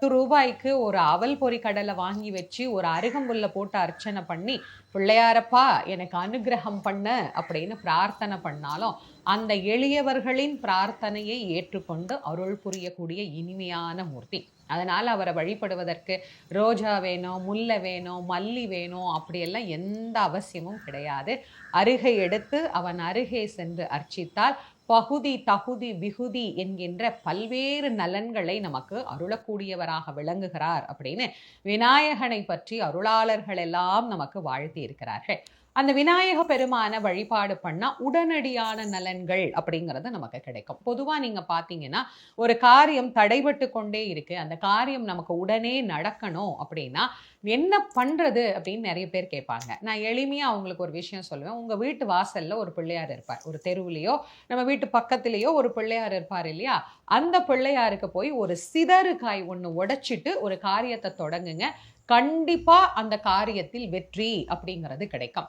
ரூ. 10க்கு ஒரு அவல் பொரி கடலை வாங்கி வச்சு, ஒரு அருகம்புல்ல போட்டு அர்ச்சனை பண்ணி, "பிள்ளையாரப்பா எனக்கு அனுக்கிரகம் பண்ணு" அப்படின்னு பிரார்த்தனை பண்ணாலும், அந்த எளியவர்களின் பிரார்த்தனையை ஏற்றுக்கொண்டு அருள் புரியக்கூடிய இனிமையான மூர்த்தி. அதனால அவர வழிபடுவதற்கு ரோஜா வேணும், முல்லை வேணும், மல்லி வேணும் அப்படியெல்லாம் எந்த அவசியமும் கிடையாது. அருகை எடுத்து அவன் அருகே சென்று அர்ச்சித்தால் பகுதி, தகுதி, விகுதி என்கின்ற பல்வேறு நலன்களை நமக்கு அருளக்கூடியவராக விளங்குகிறார் அப்படின்னு விநாயகனை பற்றி அருளாளர்கள் எல்லாம் நமக்கு வாழ்த்தி இருக்கிறார்கள். அந்த விநாயக பெருமான வழிபாடு பண்ணா உடனடியான நலன்கள் அப்படிங்கிறது நமக்கு கிடைக்கும். பொதுவா நீங்க பார்த்தீங்கன்னா, ஒரு காரியம் தடைபட்டு கொண்டே இருக்கு. அந்த காரியம் நமக்கு உடனே நடக்கணும் அப்படின்னா, என்ன பண்றது அப்படின்னு நெறைய பேர் கேட்பாங்க. நான் எளிமையா அவங்களுக்கு ஒரு விஷயம் சொல்லுவேன். உங்க வீட்டு வாசல்ல ஒரு பிள்ளையார் இருப்பார். ஒரு தெருவுலயோ, நம்ம வீட்டு பக்கத்திலேயோ ஒரு பிள்ளையார் இருப்பார் இல்லையா? அந்த பிள்ளையாருக்கு போய் ஒரு சிதறு காய் ஒண்ணு உடைச்சிட்டு ஒரு காரியத்த தொடங்குங்க. கண்டிப்பா அந்த காரியத்தில் வெற்றி அப்படிங்கிறது கிடைக்கும்.